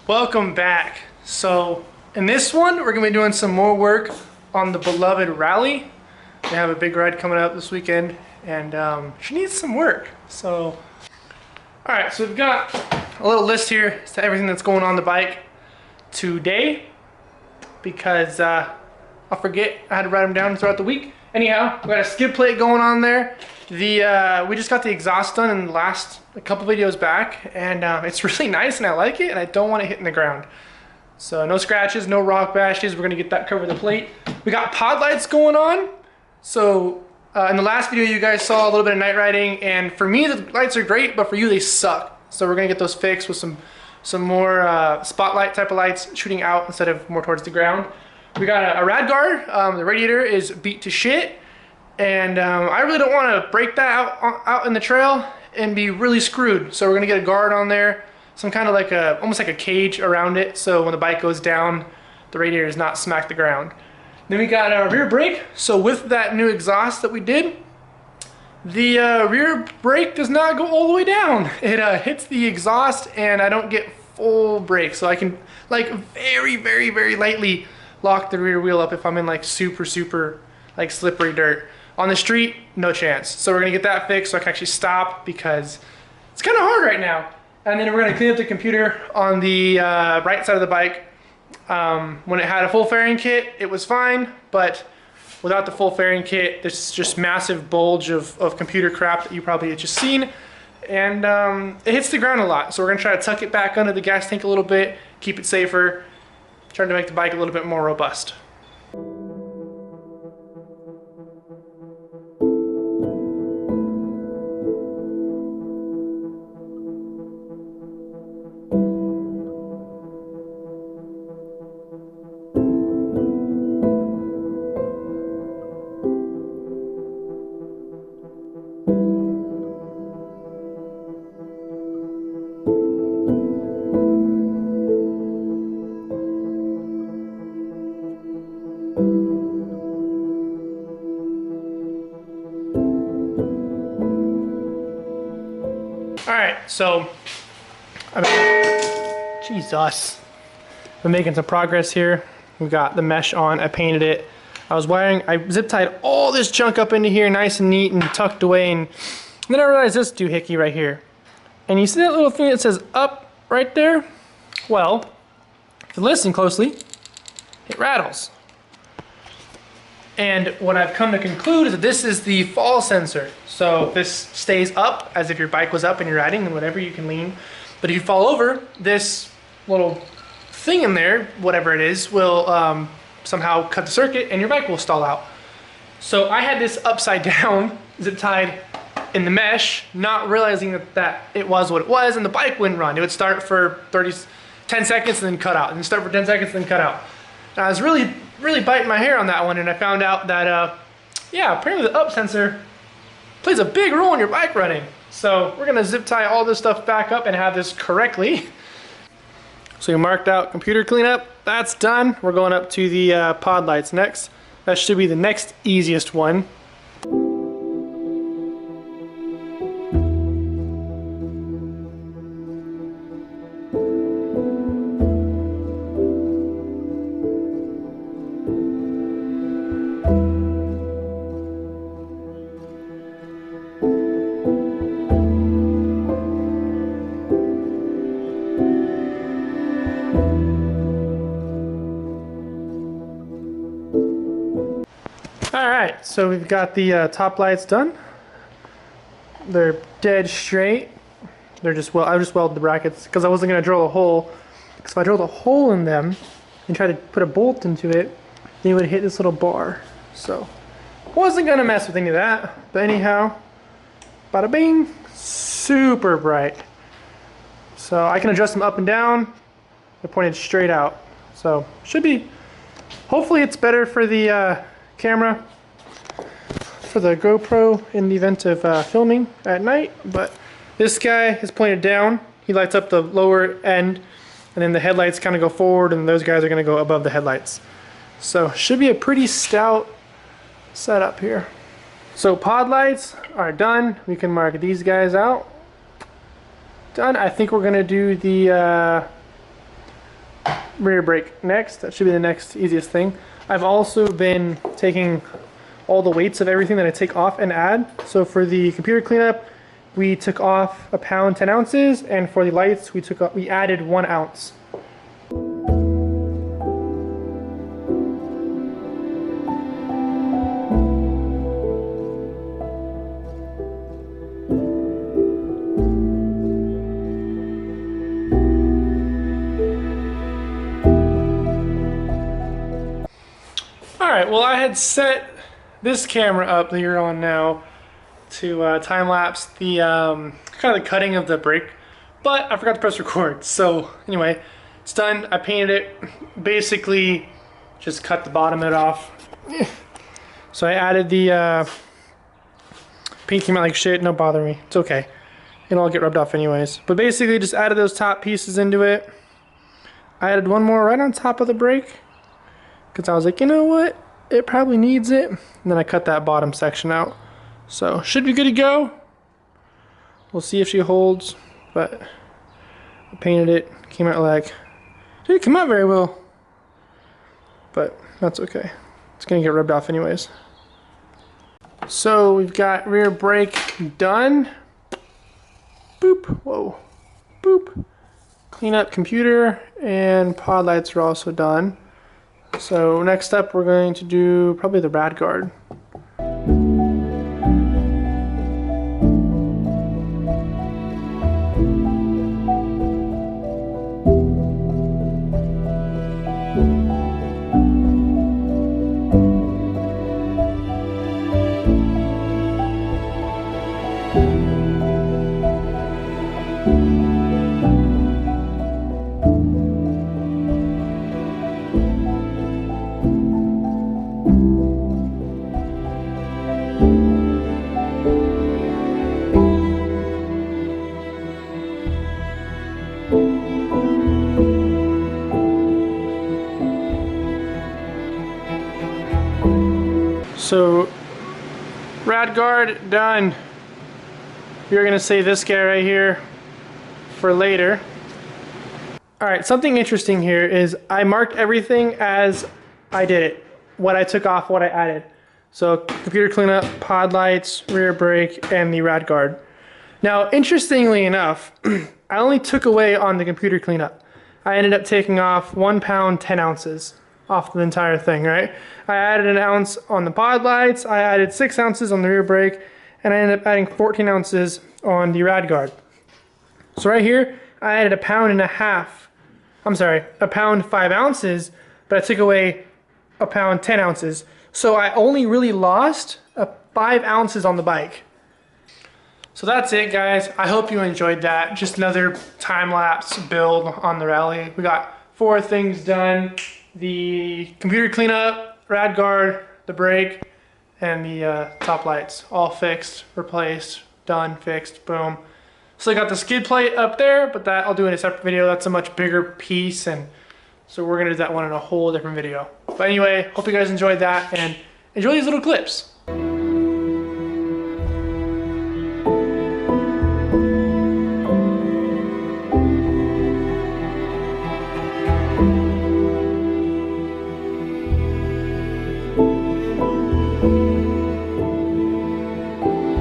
Welcome back. So in this one, we're gonna be doing some more work on the beloved Rally. We have a big ride coming up this weekend and she needs some work. So, all right, so we've got a little list here as to everything that's going on the bike today because I'll forget, I had to write them down throughout the week. Anyhow, we got a skid plate going on there. We just got the exhaust done in the last a couple videos back, and it's really nice and I like it, and I don't want it hitting the ground. So no scratches, no rock bashes. We're gonna get that covered with the plate. We got pod lights going on. So in the last video you guys saw a little bit of night riding, and for me the lights are great, but for you they suck. So we're gonna get those fixed with some more spotlight type of lights shooting out instead of more towards the ground. We got a rad guard. The radiator is beat to shit, and I really don't want to break that out in the trail and be really screwed. So we're gonna get a guard on there, some kind of like almost like a cage around it, so when the bike goes down, the radiator does not smack the ground. Then we got our rear brake. So with that new exhaust that we did, the rear brake does not go all the way down. It hits the exhaust, and I don't get full brake, so I can like very, very, very lightly lock the rear wheel up if I'm in like super like slippery dirt. On the street, no chance. So we're gonna get that fixed so I can actually stop, because it's kind of hard right now. And then we're gonna clean up the computer on the right side of the bike. When it had a full fairing kit, it was fine, but without the full fairing kit, there's just massive bulge of computer crap that you probably had just seen. And it hits the ground a lot. So we're gonna try to tuck it back under the gas tank a little bit, keep it safer, trying to make the bike a little bit more robust. Alright, so Jesus. I'm making some progress here. We've got the mesh on, I painted it. I zip tied all this junk up into here nice and neat and tucked away, and then I realized this doohickey right here. And you see that little thing that says up right there? Well, if you listen closely, it rattles. And what I've come to conclude is that this is the fall sensor. So this stays up as if your bike was up and you're riding, and whatever you can lean. But if you fall over, this little thing in there, whatever it is, will somehow cut the circuit and your bike will stall out. So I had this upside down, zip tied in the mesh, not realizing that it was what it was, and the bike wouldn't run. It would start for 10 seconds and then cut out, and then start for 10 seconds and then cut out. And I was really biting my hair on that one, and I found out that, yeah, apparently the up sensor plays a big role in your bike running. So we're gonna zip tie all this stuff back up and have this correctly. So you marked out computer cleanup, that's done. We're going up to the pod lights next. That should be the next easiest one. Alright, so we've got the top lights done. They're dead straight. I just welded the brackets because I wasn't going to drill a hole. Because if I drilled a hole in them and tried to put a bolt into it, then you would hit this little bar. So, wasn't going to mess with any of that. But anyhow, bada bing, super bright. So I can adjust them up and down. They're pointed straight out. So, should be, hopefully it's better for the camera, for the GoPro in the event of filming at night, but this guy is pointed down. He lights up the lower end, and then the headlights kind of go forward, and those guys are going to go above the headlights. So should be a pretty stout setup here. So pod lights are done. We can mark these guys out. Done. I think we're going to do the rear brake next. That should be the next easiest thing. I've also been taking all the weights of everything that I take off and add. So for the computer cleanup, we took off 1 pound 10 ounces, and for the lights, we added 1 ounce. Alright, well I had set this camera up that you're on now to time lapse the kind of the cutting of the brake, but I forgot to press record. So anyway, it's done. I painted it. Basically, just cut the bottom of it off. So I added the paint came out like shit. No bother me. It's okay. It'll all get rubbed off anyways. But basically, just added those top pieces into it. I added one more right on top of the brake because I was like, you know what? It probably needs it. And then I cut that bottom section out. So should be good to go. We'll see if she holds, but I painted it, came out like, didn't come out very well, but that's okay. It's gonna get rubbed off anyways. So we've got rear brake done. Boop, whoa, boop. Clean up computer, and pod lights are also done. So next up we're going to do probably the rad guard. So, rad guard done. You're gonna save this guy right here for later. Alright, something interesting here is I marked everything as I did it. What I took off, what I added. So, computer cleanup, pod lights, rear brake, and the rad guard. Now, interestingly enough, I only took away on the computer cleanup. I ended up taking off 1 pound 10 ounces off the entire thing, right? I added 1 ounce on the pod lights, I added 6 ounces on the rear brake, and I ended up adding 14 ounces on the rad guard. So right here, I added 1.5 pounds. I'm sorry, 1 pound 5 ounces, but I took away 1 pound 10 ounces. So I only really lost 5 ounces on the bike. So that's it, guys. I hope you enjoyed that. Just another time-lapse build on the rally. We got 4 things done. The computer cleanup, rad guard, the brake, and the top lights. All fixed, replaced, done, fixed, boom. So I got the skid plate up there, but that I'll do in a separate video. That's a much bigger piece, and so we're gonna do that one in a whole different video. But anyway, hope you guys enjoyed that, and enjoy these little clips.